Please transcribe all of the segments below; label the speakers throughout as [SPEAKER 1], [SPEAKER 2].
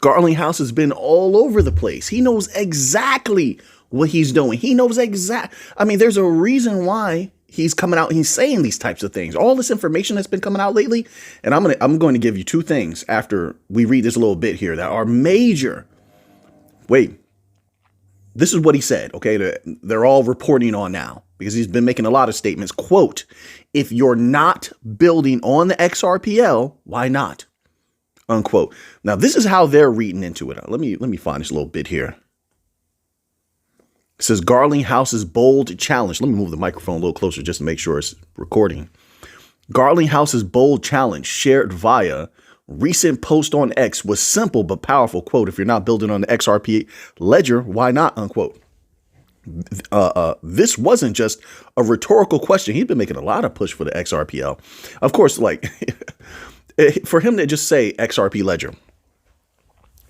[SPEAKER 1] Garling House has been all over the place. He knows exactly what he's doing. He knows I mean, there's a reason why he's coming out and he's saying these types of things. All this information that's been coming out lately. And I'm going to give you two things after we read this little bit here that are major. Wait, this is what he said. Okay. They're all reporting on now because he's been making a lot of statements. Quote, if you're not building on the XRPL, why not? Unquote. Now, this is how they're reading into it. Let me find this little bit here. It says Garling House's bold challenge. Let me move the microphone a little closer just to make sure it's recording. Garling House's bold challenge shared via recent post on X was simple but powerful. Quote, if you're not building on the XRP ledger, why not? Unquote. This wasn't just a rhetorical question. He'd been making a lot of push for the XRPL. Of course, like for him to just say XRP ledger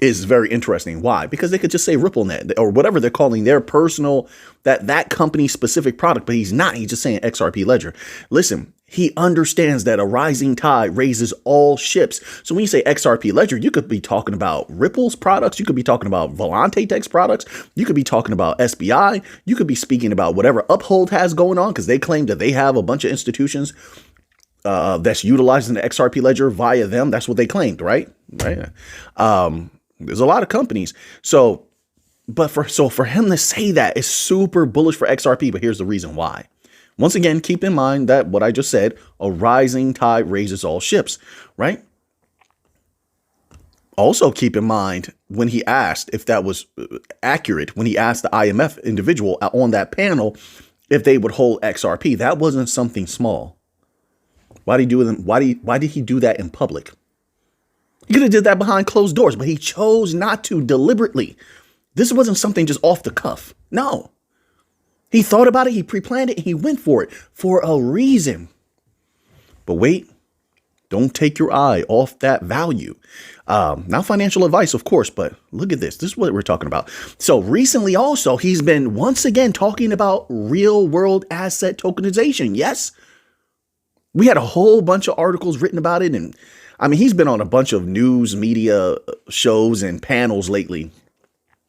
[SPEAKER 1] is very interesting. Why? Because they could just say RippleNet or whatever they're calling their personal, that company specific product, but he's not. He's just saying XRP ledger. Listen, he understands that a rising tide raises all ships. So when you say XRP ledger, you could be talking about Ripple's products. You could be talking about Volante Tech's products. You could be talking about SBI. You could be speaking about whatever Uphold has going on because they claim that they have a bunch of institutions that's utilizing the XRP ledger via them. That's what they claimed, right? Right. There's a lot of companies. So for him to say that is super bullish for XRP. But here's the reason why. Once again, keep in mind that what I just said, a rising tide raises all ships, right? Also keep in mind when he asked if that was accurate, when he asked the IMF individual on that panel if they would hold XRP, that wasn't something small. Why did he do that in public? He could have did that behind closed doors, but he chose not to deliberately. This wasn't something just off the cuff. No. He thought about it, he pre-planned it, and he went for it for a reason. But wait, don't take your eye off that value. Not financial advice, of course, but look at this. This is what we're talking about. So recently also, he's been once again talking about real world asset tokenization. Yes. We had a whole bunch of articles written about it. And I mean, he's been on a bunch of news media shows and panels lately.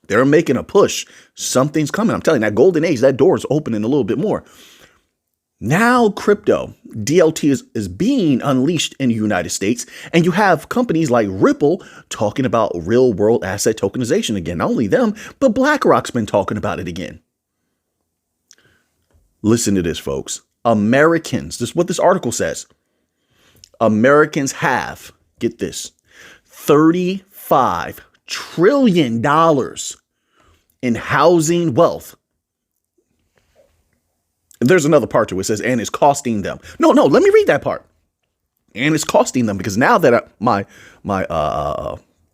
[SPEAKER 1] They're making a push. Something's coming. I'm telling you, that golden age, that door is opening a little bit more. Now crypto, DLT is being unleashed in the United States. And you have companies like Ripple talking about real world asset tokenization again. Not only them, but BlackRock's been talking about it again. Listen to this, folks. Americans, this is what this article says. Americans have, get this, $35 trillion in housing wealth. And there's another part to it. It says, and it's costing them. No, let me read that part. And it's costing them because now that my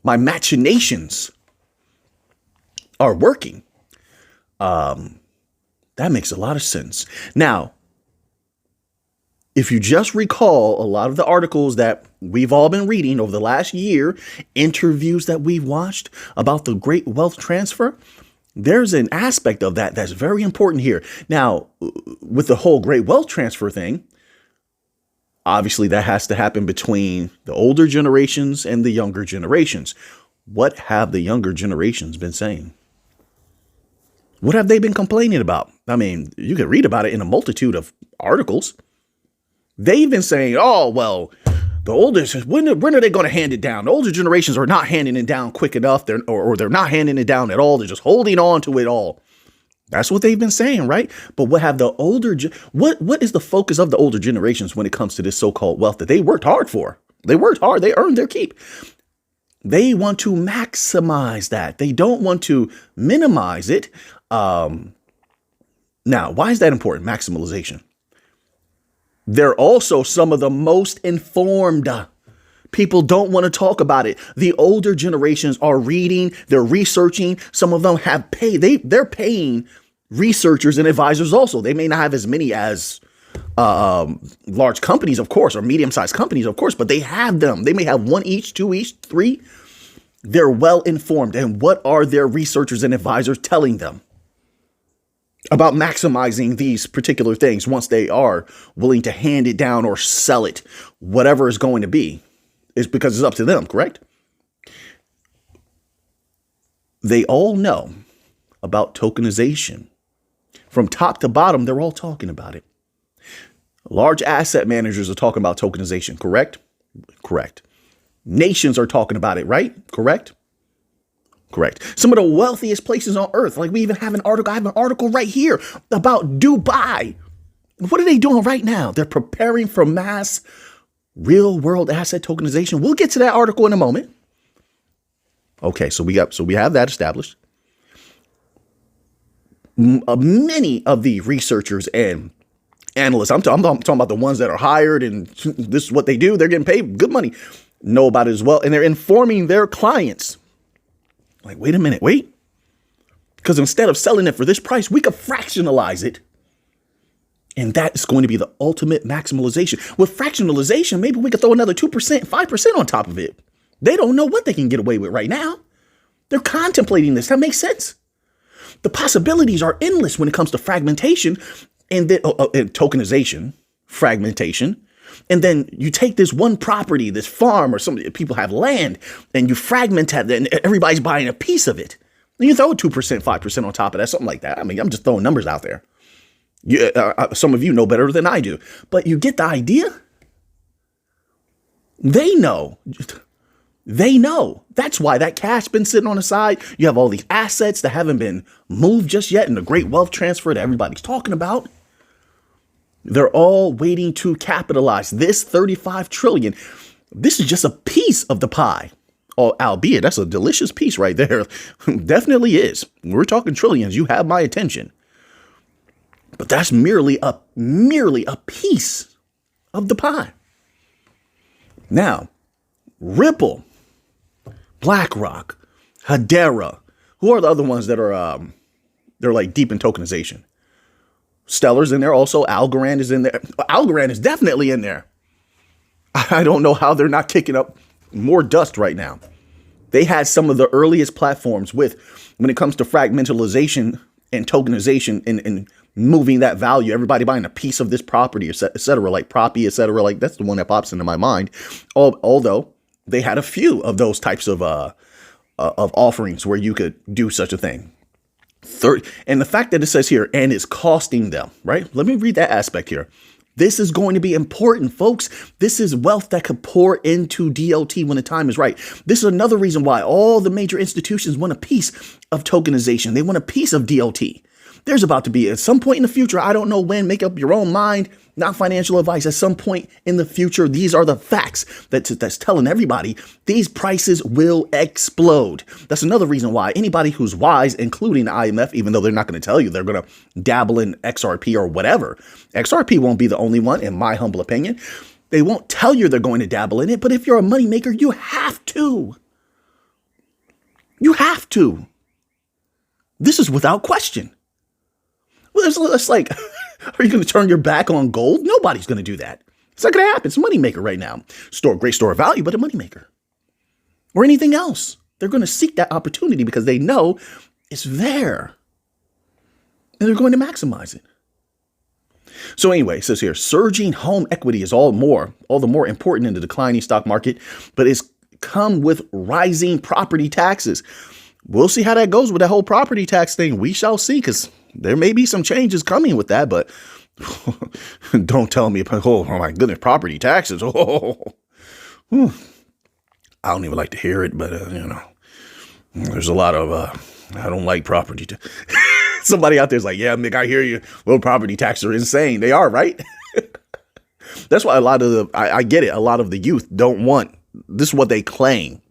[SPEAKER 1] machinations are working, that makes a lot of sense. Now, if you just recall a lot of the articles that we've all been reading over the last year, interviews that we've watched about the great wealth transfer, there's an aspect of that that's very important here. Now, with the whole great wealth transfer thing, obviously that has to happen between the older generations and the younger generations. What have the younger generations been saying? What have they been complaining about? I mean, you can read about it in a multitude of articles. They've been saying, oh, well, the oldest, when are they going to hand it down? The older generations are not handing it down quick enough, or they're not handing it down at all. They're just holding on to it all. That's what they've been saying, right? But what have the what is the focus of the older generations when it comes to this so-called wealth that they worked hard for? They worked hard. They earned their keep. They want to maximize that. They don't want to minimize it. Now, why is that important? Maximalization. They're also some of the most informed. People don't want to talk about it. The older generations are reading, they're researching. Some of them have paid. They're paying researchers and advisors also. They may not have as many as large companies, of course, or medium-sized companies, of course, but they have them. They may have one each, two each, three. They're well informed. And what are their researchers and advisors telling them about maximizing these particular things once they are willing to hand it down or sell it, whatever is going to be, is because it's up to them, correct? They all know about tokenization. From top to bottom, they're all talking about it. Large asset managers are talking about tokenization, correct? Correct. Nations are talking about it, right? Correct? Correct. Some of the wealthiest places on earth, like we even have an article, I have an article right here about Dubai. What are they doing right now? They're preparing for mass real world asset tokenization. We'll get to that article in a moment. Okay, so we have that established. Many of the researchers and analysts, I'm talking about the ones that are hired and this is what they do, they're getting paid good money, know about it as well. And they're informing their clients. Like, wait a minute, wait. Because instead of selling it for this price, we could fractionalize it. And that is going to be the ultimate maximalization. With fractionalization, maybe we could throw another 2%, 5% on top of it. They don't know what they can get away with right now. They're contemplating this. That makes sense. The possibilities are endless when it comes to fragmentation and then tokenization, fragmentation. And then you take this one property, this farm or something, people have land, and you fragment that, and everybody's buying a piece of it. And you throw 2%, 5% on top of that, something like that. I mean, I'm just throwing numbers out there. Some of you know better than I do, but you get the idea. They know. They know. That's why that cash been sitting on the side. You have all these assets that haven't been moved just yet, and the great wealth transfer that everybody's talking about. They're all waiting to capitalize this 35 trillion. This is just a piece of the pie. Oh, albeit that's a delicious piece right there. Definitely is. We're talking trillions. You have my attention. But that's merely a piece of the pie. Now, Ripple, BlackRock, Theyre, who are the other ones that are they're like deep in tokenization? Stellar's in there also. Algorand is in there. Algorand is definitely in there. I don't know how they're not kicking up more dust right now. They had some of the earliest platforms when it comes to fragmentalization and tokenization and moving that value, everybody buying a piece of this property, et cetera, like Proppy, et cetera. Like that's the one that pops into my mind. Although they had a few of those types of offerings where you could do such a thing. And the fact that it says here, and it's costing them, right? Let me read that aspect here. This is going to be important, folks. This is wealth that could pour into DLT when the time is right. This is another reason why all the major institutions want a piece of tokenization. They want a piece of DLT. There's about to be at some point in the future, I don't know when, make up your own mind, not financial advice. At some point in the future, these are the facts that's telling everybody these prices will explode. That's another reason why anybody who's wise, including the IMF, even though they're not going to tell you they're going to dabble in XRP or whatever. XRP won't be the only one, in my humble opinion. They won't tell you they're going to dabble in it, but if you're a moneymaker, you have to. You have to. This is without question. Well, it's like, are you going to turn your back on gold? Nobody's going to do that. It's not going to happen. It's a moneymaker right now. Great store of value, but a moneymaker. Or anything else. They're going to seek that opportunity because they know it's there. And they're going to maximize it. So anyway, it says here, surging home equity is all the more important in the declining stock market, but it's come with rising property taxes. We'll see how that goes with that whole property tax thing. We shall see, because there may be some changes coming with that, but don't tell me, oh my goodness, property taxes. Oh, I don't even like to hear it, but there's a lot of, I don't like property. Somebody out there's like, yeah, Mick, I hear you. Well, property taxes are insane. They are, right? That's why I get it. A lot of the youth don't want, this is what they claim.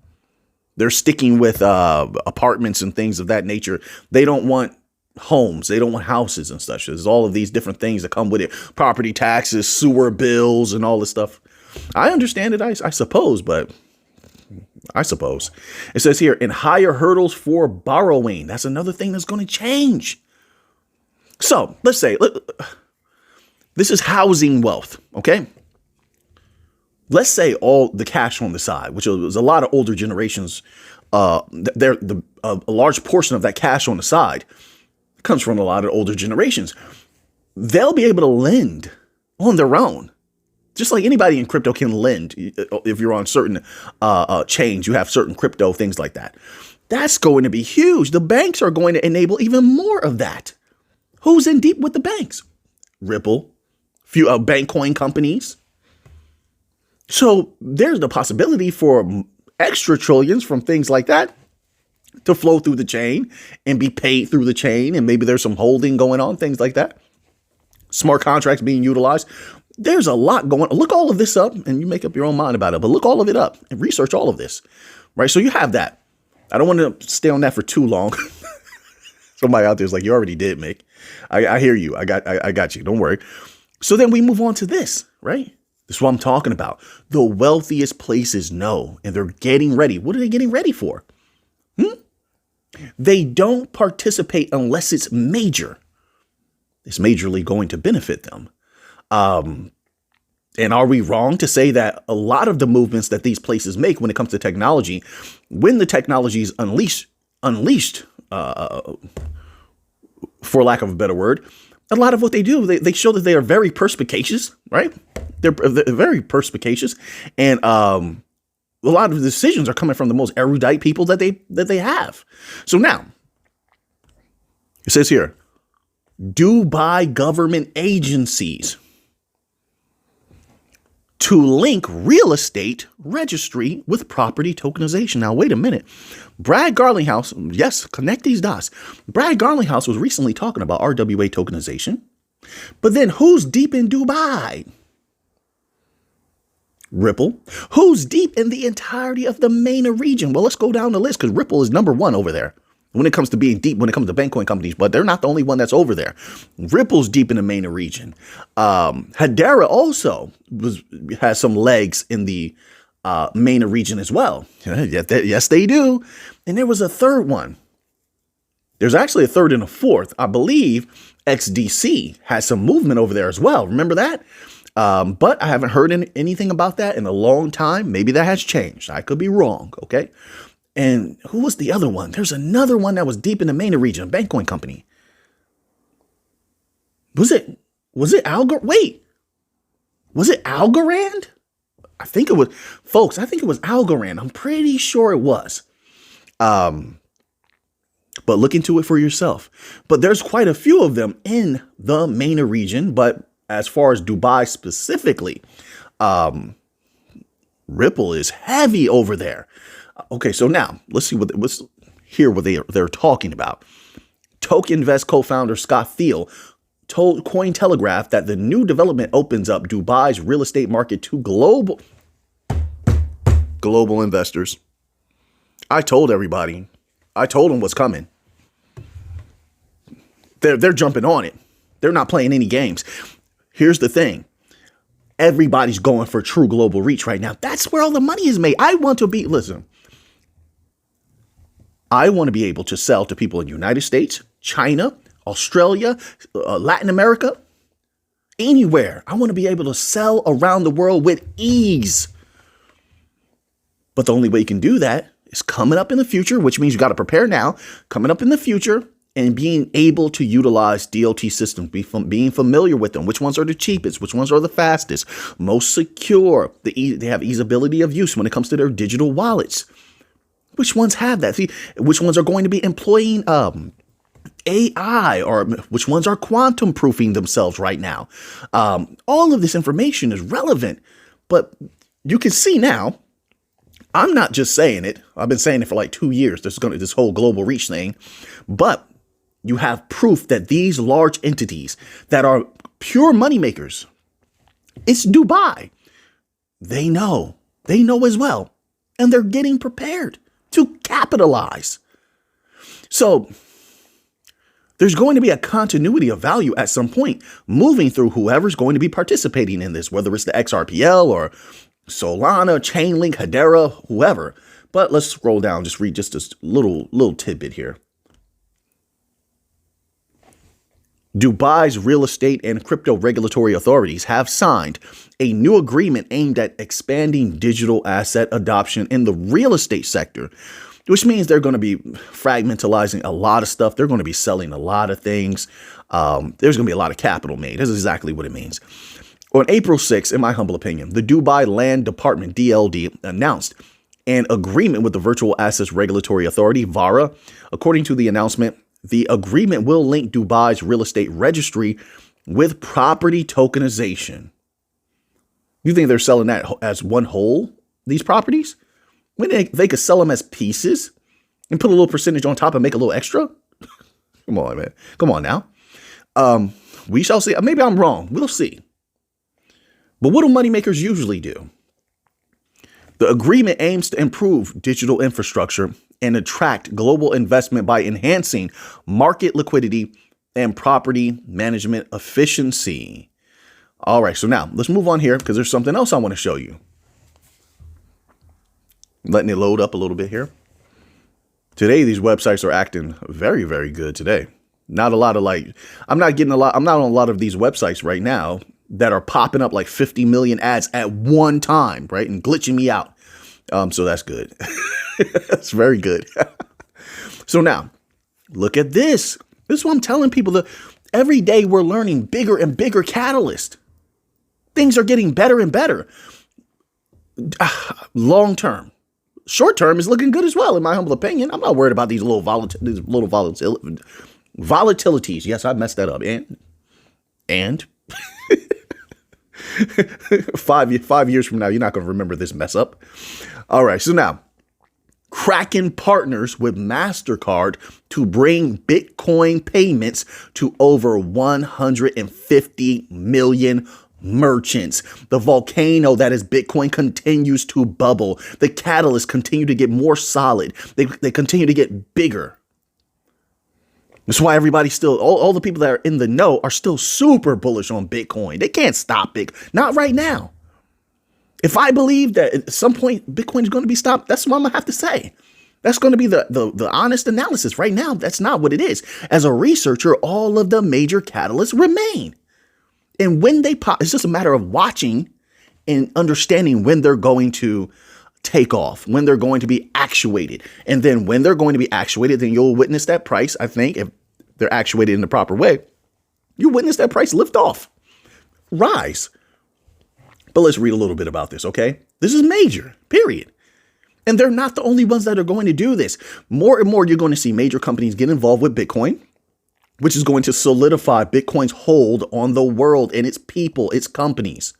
[SPEAKER 1] They're sticking with apartments and things of that nature. They don't want homes. They don't want houses and such. There's all of these different things that come with it. Property taxes, sewer bills, and all this stuff. I understand it, I suppose, but I suppose. It says here, and higher hurdles for borrowing. That's another thing that's going to change. So let's say, this is housing wealth, okay? Let's say all the cash on the side, which is a lot of older generations, a large portion of that cash on the side comes from a lot of older generations. They'll be able to lend on their own. Just like anybody in crypto can lend if you're on certain chains, you have certain crypto, things like that. That's going to be huge. The banks are going to enable even more of that. Who's in deep with the banks? Ripple, few bank coin companies. So there's the possibility for extra trillions from things like that to flow through the chain and be paid through the chain. And maybe there's some holding going on, things like that. Smart contracts being utilized. There's a lot going on. Look all of this up and you make up your own mind about it, but look all of it up and research all of this, right? So you have that. I don't want to stay on that for too long. Somebody out there is like, you already did, Mick. I hear you. I got you. Don't worry. So then we move on to this, right? This is what I'm talking about. The wealthiest places know, and they're getting ready. What are they getting ready for? They don't participate unless it's major. It's majorly going to benefit them. And are we wrong to say that a lot of the movements that these places make when it comes to technology, when the technology is unleashed, for lack of a better word, a lot of what they do, they show that they are very perspicacious, right? They're very perspicacious. And a lot of the decisions are coming from the most erudite people that they have. So now, it says here, Dubai government agencies to link real estate registry with property tokenization. Now, wait a minute. Brad Garlinghouse, yes, connect these dots. Brad Garlinghouse was recently talking about RWA tokenization. But then who's deep in Dubai? Ripple. Who's deep in the entirety of the MENA region? Well, let's go down the list because Ripple is number one over there when it comes to being deep, when it comes to bank coin companies, but they're not the only one that's over there. Ripple's deep in the MENA region. Theyre also has some legs in the MENA region as well. Yes, they do. And there was a third one. There's actually a third and a fourth. I believe XDC has some movement over there as well. Remember that? But I haven't heard anything about that in a long time. Maybe that has changed. I could be wrong. Okay. And who was the other one? There's another one that was deep in the MENA region, a bank coin company. Was it Algorand? I think it was, folks, I think it was Algorand. I'm pretty sure it was. But look into it for yourself. But there's quite a few of them in the MENA region. But as far as Dubai specifically, Ripple is heavy over there. Okay, so now let's hear what they're talking about. Tokenvest co-founder Scott Thiel told Cointelegraph that the new development opens up Dubai's real estate market to global investors. I told everybody. I told them what's coming. They're jumping on it. They're not playing any games. Here's the thing. Everybody's going for true global reach right now. That's where all the money is made. I want to be able to sell to people in the United States, China, Australia, Latin America, anywhere. I want to be able to sell around the world with ease. But the only way you can do that is coming up in the future, which means you got to prepare now, coming up in the future and being able to utilize DOT systems, being familiar with them, which ones are the cheapest, which ones are the fastest, most secure. They have easeability of use when it comes to their digital wallets. Which ones have that? See, which ones are going to be employing AI, or which ones are quantum proofing themselves right now? All of this information is relevant, but you can see now, I'm not just saying it. I've been saying it for like 2 years. This whole global reach thing, but you have proof that these large entities that are pure moneymakers, it's Dubai. They know as well, and they're getting prepared to capitalize. So there's going to be a continuity of value at some point moving through whoever's going to be participating in this, whether it's the XRPL or Solana, Chainlink, Theyre, whoever. But let's scroll down, just read just a little tidbit here. Dubai's real estate and crypto regulatory authorities have signed a new agreement aimed at expanding digital asset adoption in the real estate sector, which means they're going to be fragmentalizing a lot of stuff. They're going to be selling a lot of things. There's going to be a lot of capital made. This is exactly what it means. On April 6th, in my humble opinion, the Dubai Land Department, DLD, announced an agreement with the Virtual Assets Regulatory Authority, VARA. According to the announcement, the agreement will link Dubai's real estate registry with property tokenization. You think they're selling that as one whole, these properties? When they could sell them as pieces and put a little percentage on top and make a little extra? Come on, man. Come on now. We shall see. Maybe I'm wrong. We'll see. But what do moneymakers usually do? The agreement aims to improve digital infrastructure and attract global investment by enhancing market liquidity and property management efficiency. All right, so now let's move on here because there's something else I want to show you. Letting it load up a little bit here. Today, these websites are acting very, very good today. Not a lot of I'm not on a lot of these websites right now that are popping up like 50 million ads at one time, right? And glitching me out. So that's good. That's very good. So now look at this. This is what I'm telling people, that every day we're learning bigger and bigger catalyst. Things are getting better and better. Long term. Short term is looking good as well, in my humble opinion. I'm not worried about these little volatilities. Yes, I messed that up. And 5 years from now, you're not going to remember this mess up. All right. So now, Kraken partners with MasterCard to bring Bitcoin payments to over 150 million merchants. The volcano that is Bitcoin continues to bubble. The catalysts continue to get more solid. They continue to get bigger. That's why everybody still, all the people that are in the know are still super bullish on Bitcoin. They can't stop it. Not right now. If I believe that at some point Bitcoin is going to be stopped, that's what I'm going to have to say. That's going to be the honest analysis. Right now, that's not what it is. As a researcher, all of the major catalysts remain. And when they pop, it's just a matter of watching and understanding when they're going to take off, when they're going to be actuated. And then when they're going to be actuated, then you'll witness that price, I think, if they're actuated in the proper way, you witness that price lift off, rise. But let's read a little bit about this, okay? This is major, period. And they're not the only ones that are going to do this. More and more, you're going to see major companies get involved with Bitcoin, which is going to solidify Bitcoin's hold on the world and its people, its companies.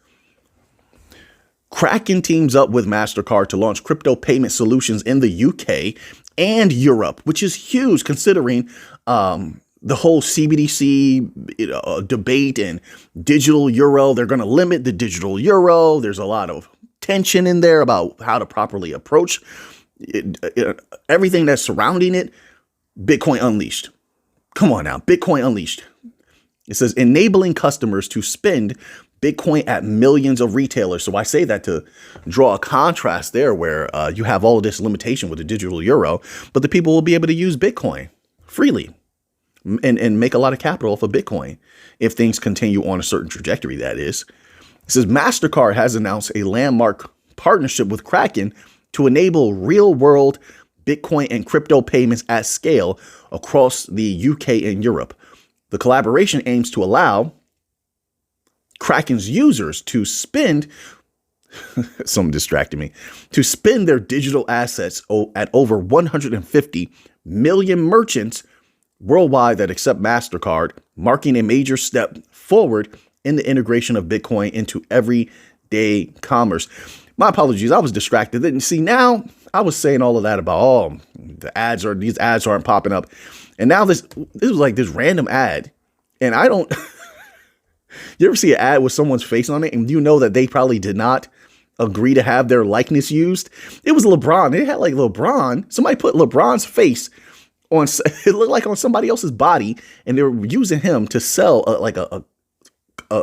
[SPEAKER 1] Kraken teams up with MasterCard to launch crypto payment solutions in the UK and Europe, which is huge considering the whole CBDC debate and digital euro. They're going to limit the digital euro. There's a lot of tension in there about how to properly approach everything that's surrounding it. Bitcoin Unleashed. Come on now. Bitcoin Unleashed. It says enabling customers to spend Bitcoin at millions of retailers. So I say that to draw a contrast there where you have all of this limitation with the digital euro, but the people will be able to use Bitcoin freely and make a lot of capital off of Bitcoin if things continue on a certain trajectory, that is. It says MasterCard has announced a landmark partnership with Kraken to enable real world Bitcoin and crypto payments at scale across the UK and Europe. The collaboration aims to allow Kraken's users to spend, something distracted me, to spend their digital assets at over 150 million merchants worldwide that accept MasterCard, marking a major step forward in the integration of Bitcoin into everyday commerce. My apologies, I was distracted. Didn't see now. I was saying all of that about, these ads aren't popping up. And now this was like this random ad. And I don't, you ever see an ad with someone's face on it and you know that they probably did not agree to have their likeness used? It was LeBron. It had like LeBron. Somebody put LeBron's face on, it looked like on somebody else's body, and they were using him to sell like a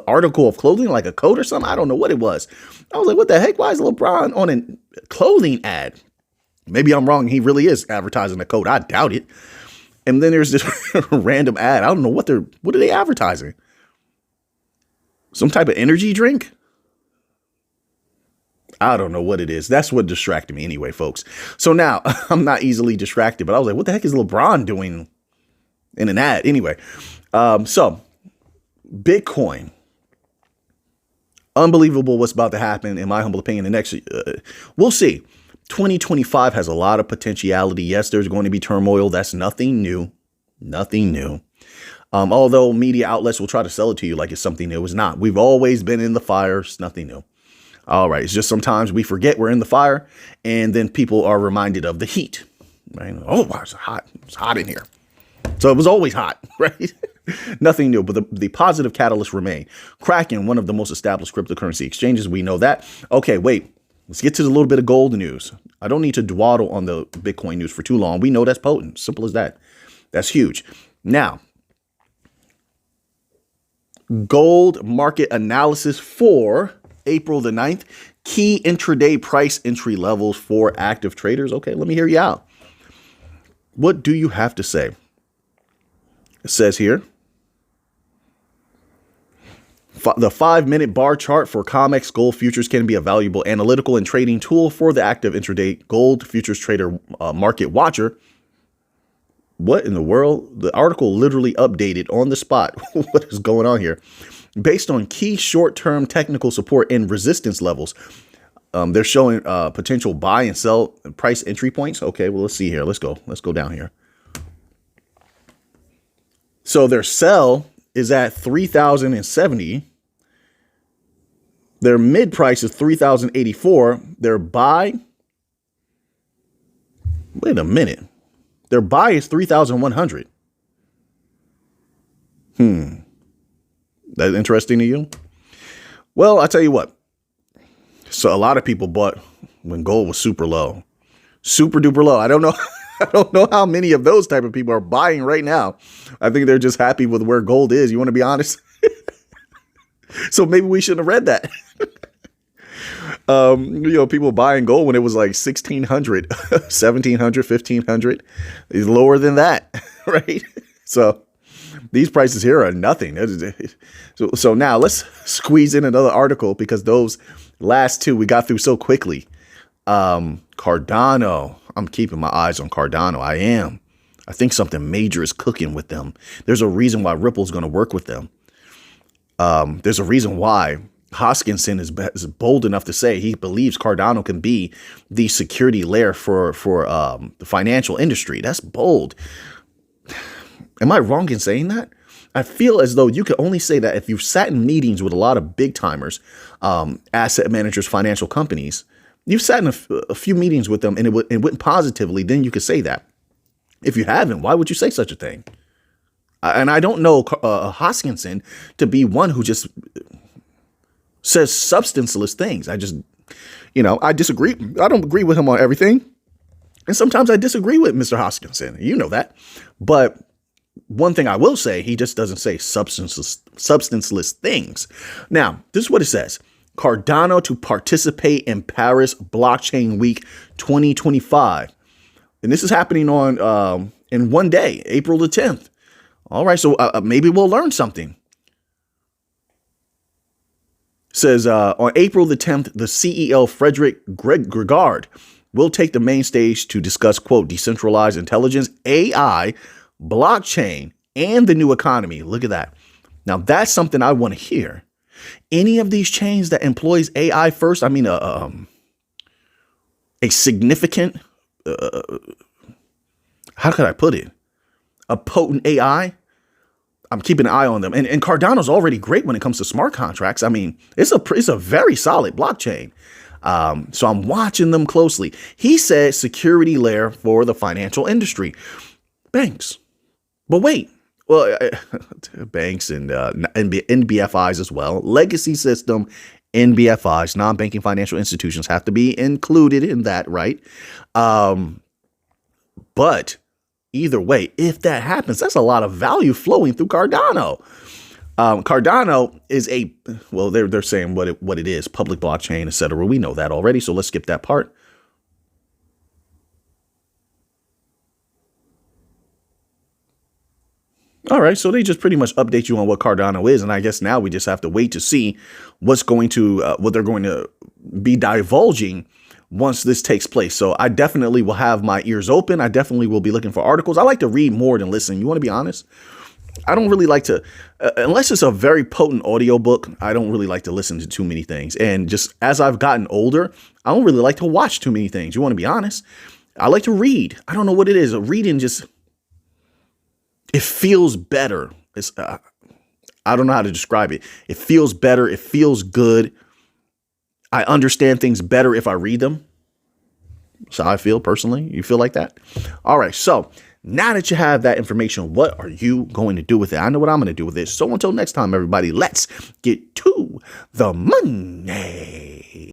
[SPEAKER 1] article of clothing, like a coat or something. I don't know what it was. I was like, what the heck? Why is LeBron on a clothing ad? Maybe I'm wrong. He really is advertising a coat. I doubt it. And then there's this random ad. I don't know what are they advertising? Some type of energy drink? I don't know what it is. That's what distracted me anyway, folks. So now I'm not easily distracted, but I was like, what the heck is LeBron doing in an ad? Anyway, so Bitcoin. Unbelievable what's about to happen, in my humble opinion. The next, we'll see. 2025 has a lot of potentiality. Yes, there's going to be turmoil. That's nothing new. Nothing new. Although media outlets will try to sell it to you like it's something new. It's not. We've always been in the fire. It's nothing new. All right. It's just sometimes we forget we're in the fire, and then people are reminded of the heat. Right? Oh, wow, it's hot. It's hot in here. So it was always hot, right? Nothing new, but the positive catalysts remain. Kraken, one of the most established cryptocurrency exchanges. We know that. Okay, wait. Let's get to the little bit of gold news. I don't need to dawdle on the Bitcoin news for too long. We know that's potent. Simple as that. That's huge. Now, gold market analysis for April the 9th. Key intraday price entry levels for active traders. Okay, let me hear you out. What do you have to say? It says here, the 5-minute bar chart for COMEX gold futures can be a valuable analytical and trading tool for the active intraday gold futures trader market watcher. What in the world? The article literally updated on the spot. What is going on here? Based on key short-term technical support and resistance levels. They're showing potential buy and sell price entry points. Okay, well, let's see here. Let's go down here. So their sell is at 3,070. Their mid price is 3,084. Their buy, wait a minute. Their buy is 3,100. That interesting to you? Well, I tell you what. So a lot of people bought when gold was super low, super duper low. I don't know. I don't know how many of those type of people are buying right now. I think they're just happy with where gold is. You want to be honest? So maybe we shouldn't have read that. People buying gold when it was like 1,600, 1,700, 1,500 is lower than that, right? So these prices here are nothing. So now let's squeeze in another article because those last two we got through so quickly. Cardano. I'm keeping my eyes on Cardano. I am. I think something major is cooking with them. There's a reason why Ripple's going to work with them. There's a reason why Hoskinson is bold enough to say he believes Cardano can be the security layer for the financial industry. That's bold. Am I wrong in saying that? I feel as though you could only say that if you've sat in meetings with a lot of big timers, asset managers, financial companies. You've sat in a few meetings with them and it went positively. Then you could say that. If you haven't, why would you say such a thing? And I don't know Hoskinson to be one who just says substanceless things. I disagree. I don't agree with him on everything. And sometimes I disagree with Mr. Hoskinson. You know that. But one thing I will say, he just doesn't say substanceless things. Now, this is what it says. Cardano to participate in Paris Blockchain Week 2025. And this is happening on in one day, April the 10th. All right, so maybe we'll learn something. It says on April the 10th, the CEO Frederick Gregard will take the main stage to discuss, quote, decentralized intelligence, AI, blockchain, and the new economy. Look at that. Now, that's something I want to hear. Any of these chains that employs AI first, I mean, a significant, how could I put it? A potent AI. I'm keeping an eye on them. And Cardano's already great when it comes to smart contracts. I mean, it's a very solid blockchain. So I'm watching them closely. He said security layer for the financial industry. Banks. But wait. Well, banks and NBFIs as well. Legacy system, NBFIs, non-banking financial institutions have to be included in that, right? But either way, if that happens, that's a lot of value flowing through Cardano. Cardano is they're saying what it is, public blockchain, etc. We know that already, so let's skip that part. All right, so they just pretty much update you on what Cardano is, and I guess now we just have to wait to see what they're going to be divulging once this takes place. So I definitely will have my ears open. I definitely will be looking for articles. I like to read more than listen. You want to be honest? I don't really like to, unless it's a very potent audiobook, I don't really like to listen to too many things. And just as I've gotten older, I don't really like to watch too many things. You want to be honest? I like to read. I don't know what it is. Reading just, it feels better. It's, I don't know how to describe it. It feels better. It feels good. I understand things better if I read them. That's how I feel personally. You feel like that? All right. So now that you have that information, what are you going to do with it? I know what I'm going to do with it. So until next time, everybody, let's get to the money.